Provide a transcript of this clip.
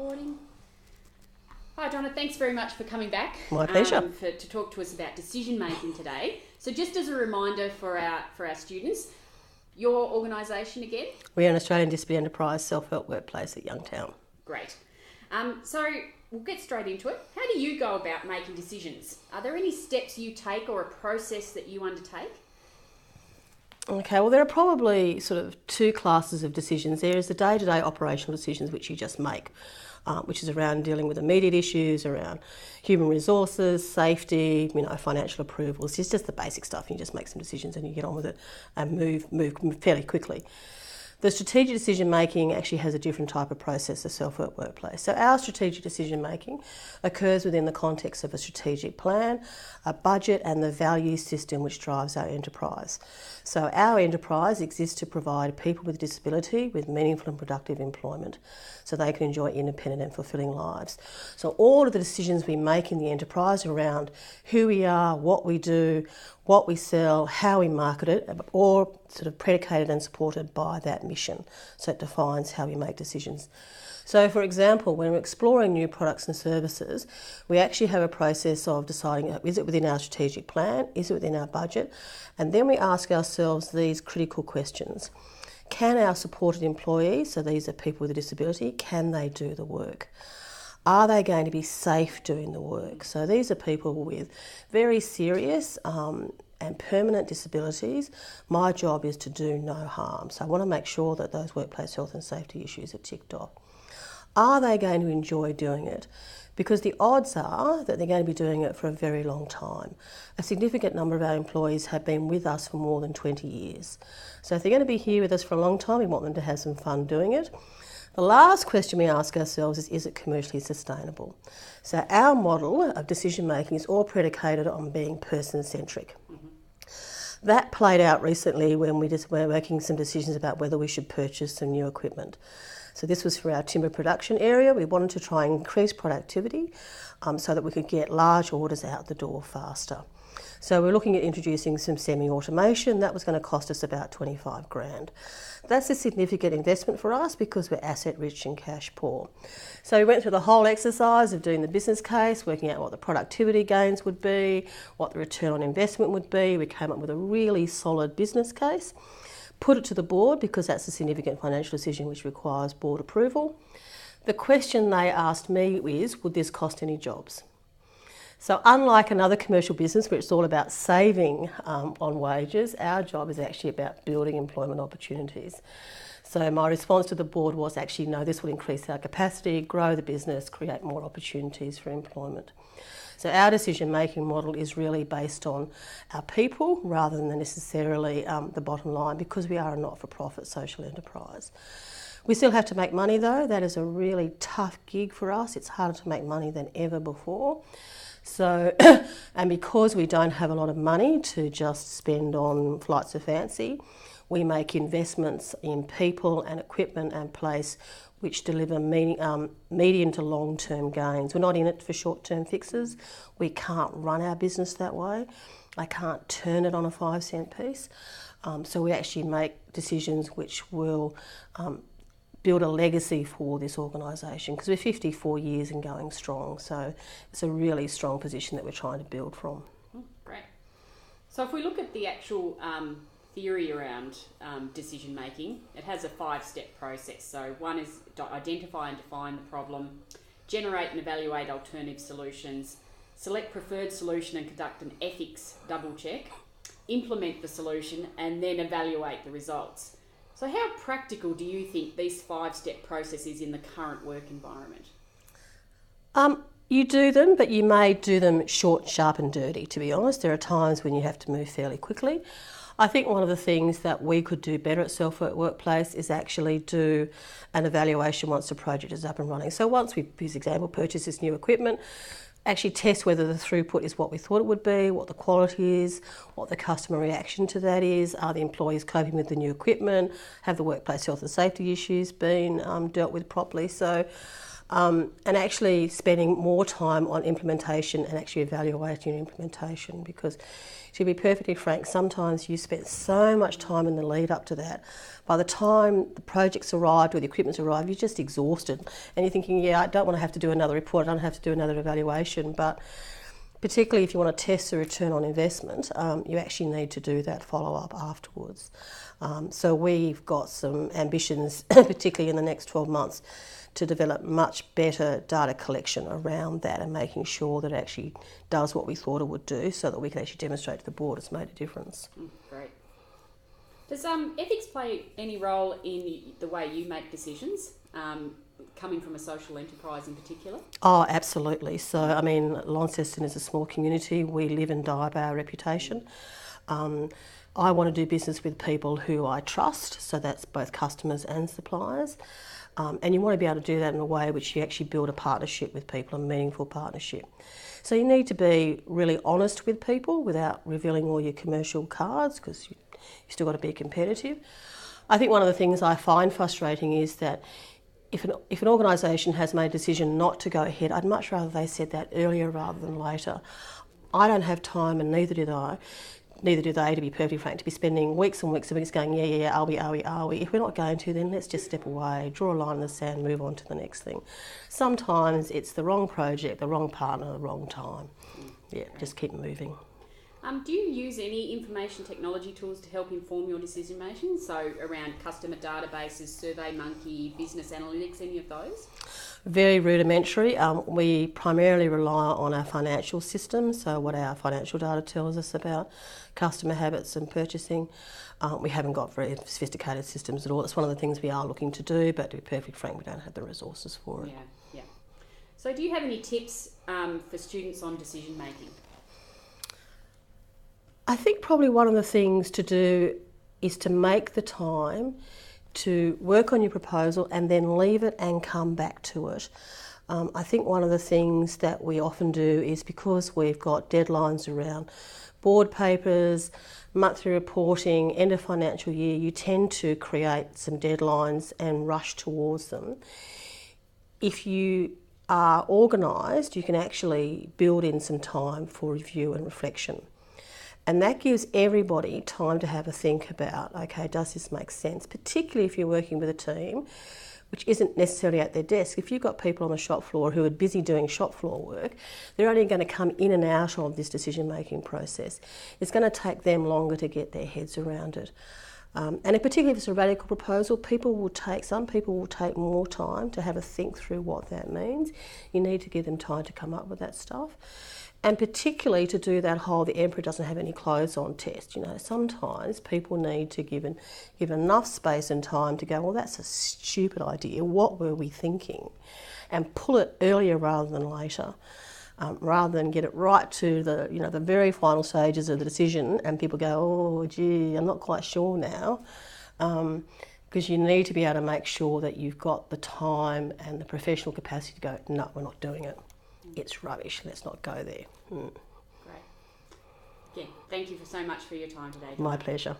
recording. Hi Donna, thanks very much for coming back. My pleasure. To talk to us about decision making today. So just as a reminder for our students, your organisation again? We're an Australian Disability Enterprise self-help workplace at Youngtown. Great. So we'll get straight into it. How do you go about making decisions? Are there any steps you take or a process that you undertake? Okay, well there are probably sort of two classes of decisions. There is the day-to-day operational decisions which you just make, which is around dealing with immediate issues, around human resources, safety, financial approvals. It's just the basic stuff. You just make some decisions and you get on with it and move fairly quickly. The strategic decision making actually has a different type of process, a self-help workplace. So our strategic decision making occurs within the context of a strategic plan, a budget and the value system which drives our enterprise. So our enterprise exists to provide people with disability with meaningful and productive employment so they can enjoy independent and fulfilling lives. So all of the decisions we make in the enterprise around who we are, what we do, what we sell, how we market it, all sort of predicated and supported by that mission. So it defines how we make decisions. So for example, when we're exploring new products and services, we actually have a process of deciding, is it within our strategic plan, is it within our budget? And then we ask ourselves these critical questions. Can our supported employees, so these are people with a disability, can they do the work? Are they going to be safe doing the work? So these are people with very serious and permanent disabilities. My job is to do no harm. So I want to make sure that those workplace health and safety issues are ticked off. Are they going to enjoy doing it? Because the odds are that they're going to be doing it for a very long time. A significant number of our employees have been with us for more than 20 years. So if they're going to be here with us for a long time, we want them to have some fun doing it. The last question we ask ourselves is it commercially sustainable? So our model of decision making is all predicated on being person-centric. That played out recently when we're making some decisions about whether we should purchase some new equipment. So this was for our timber production area. We wanted to try and increase productivity so that we could get large orders out the door faster. So we're looking at introducing some semi-automation. That was going to cost us about 25 grand. That's a significant investment for us because we're asset rich and cash poor. So we went through the whole exercise of doing the business case, working out what the productivity gains would be, what the return on investment would be. We came up with a really solid business case, put it to the board because that's a significant financial decision which requires board approval. The question they asked me is, would this cost any jobs? So unlike another commercial business where it's all about saving on wages, our job is actually about building employment opportunities. So my response to the board was actually, no, this will increase our capacity, grow the business, create more opportunities for employment. So our decision-making model is really based on our people rather than necessarily the bottom line because we are a not-for-profit social enterprise. We still have to make money though. That is a really tough gig for us. It's harder to make money than ever before. So, and because we don't have a lot of money to just spend on flights of fancy, we make investments in people and equipment and place which deliver medium to long-term gains. We're not in it for short-term fixes. We can't run our business that way. I can't turn it on a 5-cent piece. So we actually make decisions which will build a legacy for this organisation because we're 54 years and going strong. So it's a really strong position that we're trying to build from. Great. So if we look at the actual theory around decision making, it has a 5-step process. So one is identify and define the problem, generate and evaluate alternative solutions, select preferred solution and conduct an ethics double check, implement the solution and then evaluate the results. So how practical do you think these 5-step process is in the current work environment? You do them, but you may do them short, sharp and dirty, to be honest. There are times when you have to move fairly quickly. I think one of the things that we could do better at Self-Work Workplace is actually do an evaluation once the project is up and running. So once we, for example, purchase this new equipment, actually test whether the throughput is what we thought it would be, what the quality is, what the customer reaction to that is, are the employees coping with the new equipment, have the workplace health and safety issues been dealt with properly. So and actually spending more time on implementation and actually evaluating your implementation, because to be perfectly frank, sometimes you spend so much time in the lead up to that. By the time the project's arrived or the equipment's arrived, you're just exhausted and you're thinking, yeah, I don't want to have to do another report, I don't have to do another evaluation. But particularly if you want to test the return on investment, you actually need to do that follow-up afterwards. So we've got some ambitions, particularly in the next 12 months, to develop much better data collection around that and making sure that it actually does what we thought it would do, so that we can actually demonstrate to the board it's made a difference. Great. Does ethics play any role in the way you make decisions, coming from a social enterprise in particular? Oh, absolutely. So, I mean, Launceston is a small community. We live and die by our reputation. I want to do business with people who I trust, so that's both customers and suppliers. And you want to be able to do that in a way which you actually build a partnership with people, a meaningful partnership. So you need to be really honest with people without revealing all your commercial cards, because you still got to be competitive. I think one of the things I find frustrating is that if an organisation has made a decision not to go ahead, I'd much rather they said that earlier rather than later. I don't have time, and neither do they, to be perfectly frank, to be spending weeks and weeks and weeks going, yeah, are we? If we're not going to, then let's just step away, draw a line in the sand, move on to the next thing. Sometimes it's the wrong project, the wrong partner, the wrong time. Yeah, just keep moving. Do you use any information technology tools to help inform your decision making? So around customer databases, SurveyMonkey, business analytics, any of those? Very rudimentary. We primarily rely on our financial system, so what our financial data tells us about customer habits and purchasing. We haven't got very sophisticated systems at all. It's one of the things we are looking to do, but to be perfectly frank, we don't have the resources for it. Yeah. So do you have any tips for students on decision making? I think probably one of the things to do is to make the time to work on your proposal and then leave it and come back to it. I think one of the things that we often do is, because we've got deadlines around board papers, monthly reporting, end of financial year, you tend to create some deadlines and rush towards them. If you are organised, you can actually build in some time for review and reflection. And that gives everybody time to have a think about, okay, does this make sense? Particularly if you're working with a team which isn't necessarily at their desk. If you've got people on the shop floor who are busy doing shop floor work, they're only going to come in and out of this decision-making process. It's going to take them longer to get their heads around it. And particularly if it's a radical proposal, some people will take more time to have a think through what that means. You need to give them time to come up with that stuff. And particularly to do that whole "the emperor doesn't have any clothes on" test. You know, sometimes people need to give enough space and time to go, well, that's a stupid idea, what were we thinking? And pull it earlier rather than later, rather than get it right to the very final stages of the decision and people go, oh, gee, I'm not quite sure now. Because you need to be able to make sure that you've got the time and the professional capacity to go, no, we're not doing it. It's rubbish, let's not go there. Great. Yeah, thank you so much for your time today. My pleasure.